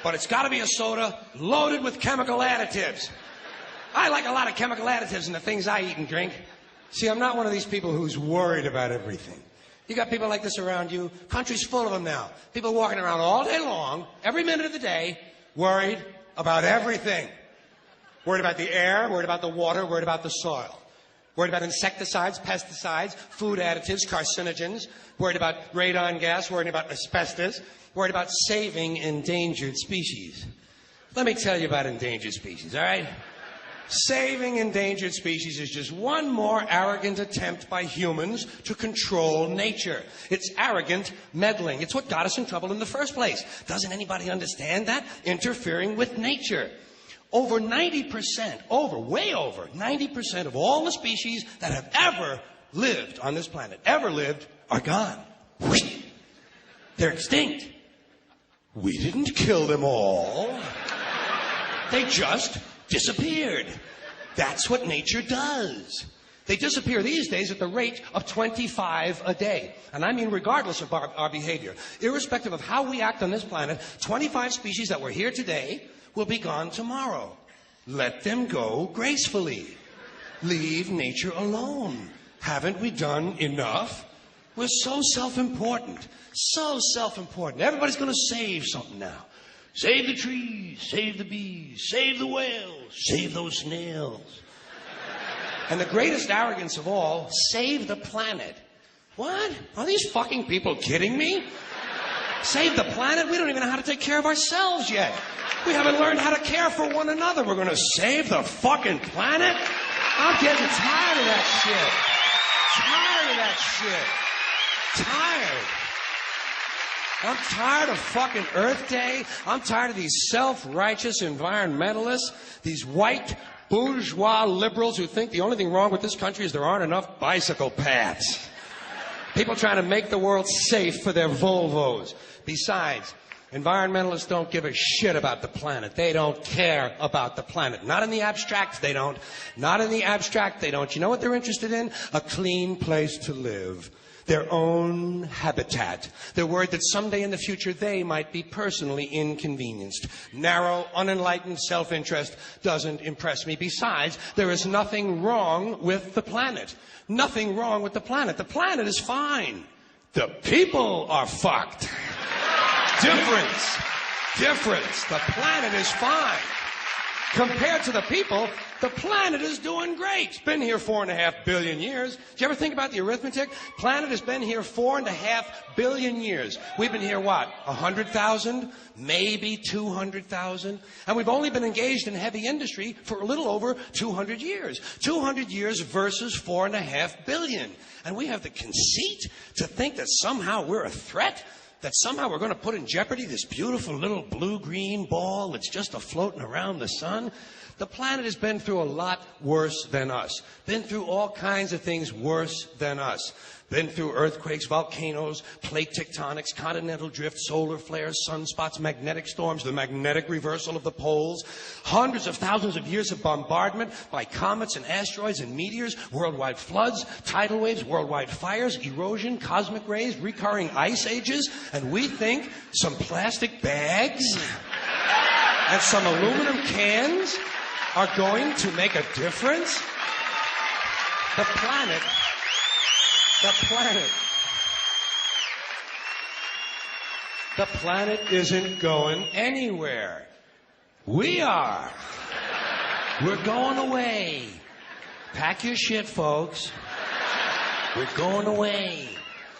But it's got to be a soda loaded with chemical additives. I like a lot of chemical additives in the things I eat and drink. See, I'm not one of these people who's worried about everything. You got people like this around you. Country's full of them now. People walking around all day long, every minute of the day, worried about everything. Worried about the air, worried about the water, worried about the soil. Worried about insecticides, pesticides, food additives, carcinogens. Worried about radon gas, worried about asbestos. Worried about saving endangered species. Let me tell you about endangered species, all right? Saving endangered species is just one more arrogant attempt by humans to control nature. It's arrogant meddling. It's what got us in trouble in the first place. Doesn't anybody understand that? Interfering with nature. Over 90%, way over 90% of all the species that have ever lived on this planet, are gone. They're extinct. We didn't kill them all. They just disappeared. That's what nature does. They disappear these days at the rate of 25 a day. And I mean regardless of our behavior. Irrespective of how we act on this planet, 25 species that were here today will be gone tomorrow. Let them go gracefully. Leave nature alone. Haven't we done enough? We're so self-important. So self-important. Everybody's going to save something now. Save the trees, save the bees, save the whales, save those snails. And the greatest arrogance of all, save the planet. What? Are these fucking people kidding me? Save the planet? We don't even know how to take care of ourselves yet. We haven't learned how to care for one another. We're going to save the fucking planet? I'm getting tired of that shit. Tired of that shit. Tired. I'm tired of fucking Earth Day. I'm tired of these self-righteous environmentalists, these white bourgeois liberals who think the only thing wrong with this country is there aren't enough bicycle paths. People trying to make the world safe for their Volvos. Besides, environmentalists don't give a shit about the planet. They don't care about the planet. Not in the abstract, they don't. Not in the abstract, they don't. You know what they're interested in? A clean place to live. Their own habitat. They're worried that someday in the future they might be personally inconvenienced. Narrow, unenlightened self-interest doesn't impress me. Besides, there is nothing wrong with the planet. Nothing wrong with the planet. The planet is fine. The people are fucked. Difference. The planet is fine. Compared to the people, the planet is doing great. It's been here 4.5 billion years. Did you ever think about the arithmetic? Planet has been here 4.5 billion years. We've been here, what, 100,000? Maybe 200,000? And we've only been engaged in heavy industry for a little over 200 years. 200 years versus 4.5 billion. And we have the conceit to think that somehow we're a threat? That somehow we're going to put in jeopardy this beautiful little blue-green ball that's just a-floating around the sun? The planet has been through a lot worse than us. Been through all kinds of things worse than us. Been through earthquakes, volcanoes, plate tectonics, continental drift, solar flares, sunspots, magnetic storms, the magnetic reversal of the poles, hundreds of thousands of years of bombardment by comets and asteroids and meteors, worldwide floods, tidal waves, worldwide fires, erosion, cosmic rays, recurring ice ages, and we think some plastic bags and some aluminum cans are going to make a difference? The planet isn't going anywhere. We are. We're going away. Pack your shit, folks. We're going away.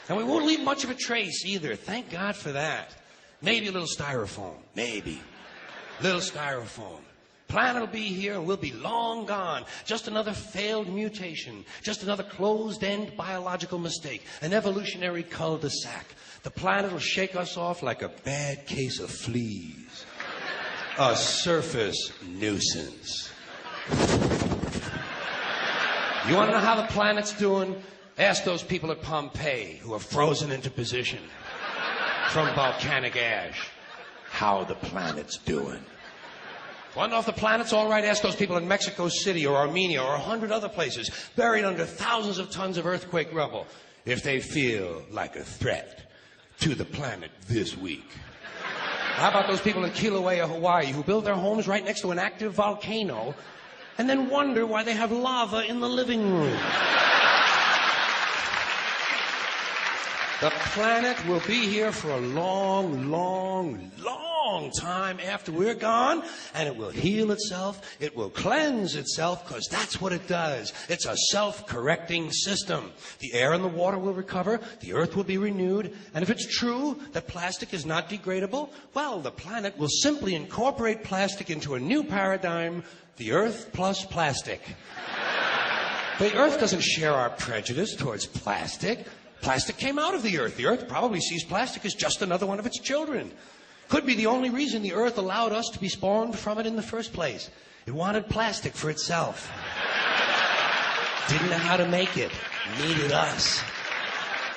And we won't leave much of a trace either. Thank God for that. Maybe a little styrofoam. Maybe. Little styrofoam. Planet will be here and we'll be long gone. Just another failed mutation. Just another closed-end biological mistake. An evolutionary cul-de-sac. The planet will shake us off like a bad case of fleas. A surface nuisance. You want to know how the planet's doing? Ask those people at Pompeii who are frozen into position from volcanic ash how the planet's doing. Want to know if the planet's all right? Ask those people in Mexico City or Armenia or 100 other places buried under thousands of tons of earthquake rubble if they feel like a threat to the planet this week. How about those people in Kilauea, Hawaii, who build their homes right next to an active volcano and then wonder why they have lava in the living room? The planet will be here for a long, long, long time after we're gone, and it will heal itself, it will cleanse itself, because that's what it does. It's a self-correcting system. The air and the water will recover, the earth will be renewed, and if it's true that plastic is not degradable, well, the planet will simply incorporate plastic into a new paradigm, the earth plus plastic. The earth doesn't share our prejudice towards plastic. Plastic came out of the earth. The earth probably sees plastic as just another one of its children. Could be the only reason the earth allowed us to be spawned from it in the first place. It wanted plastic for itself. Didn't know how to make it. Needed us.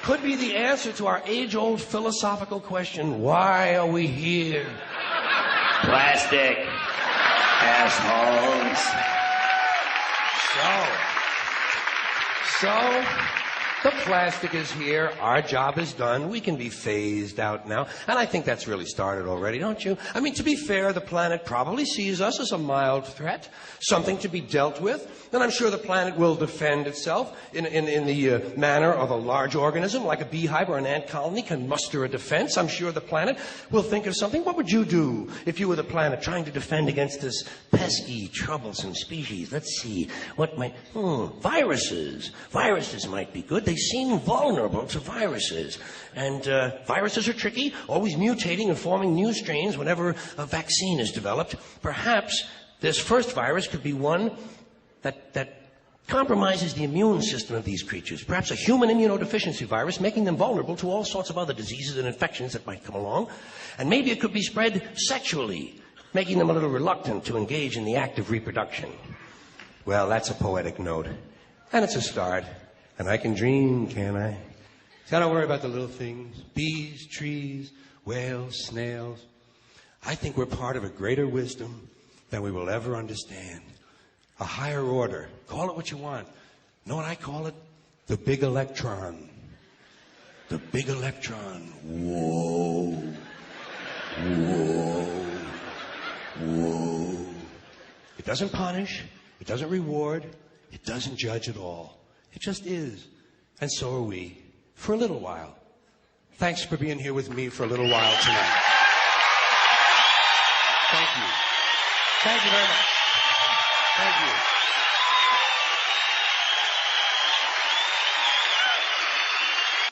Could be the answer to our age-old philosophical question, why are we here? Plastic. Assholes. So, the plastic is here. Our job is done. We can be phased out now. And I think that's really started already, don't you? I mean, to be fair, the planet probably sees us as a mild threat, something to be dealt with. And I'm sure the planet will defend itself in the manner of a large organism, like a beehive or an ant colony can muster a defense. I'm sure the planet will think of something. What would you do if you were the planet trying to defend against this pesky, troublesome species? Let's see. What might... Viruses. Viruses might be good. They seem vulnerable to viruses. And viruses are tricky, always mutating and forming new strains whenever a vaccine is developed. Perhaps this first virus could be one that compromises the immune system of these creatures. Perhaps a human immunodeficiency virus, making them vulnerable to all sorts of other diseases and infections that might come along. And maybe it could be spread sexually, making them a little reluctant to engage in the act of reproduction. Well, that's a poetic note. And it's a start. And I can dream, can't I? See, I don't worry about the little things. Bees, trees, whales, snails. I think we're part of a greater wisdom than we will ever understand. A higher order. Call it what you want. Know what I call it? The big electron. The big electron. Whoa. Whoa. Whoa. It doesn't punish. It doesn't reward. It doesn't judge at all. It just is. And so are we. For a little while. Thanks for being here with me for a little while tonight. Thank you. Thank you very much. Thank you.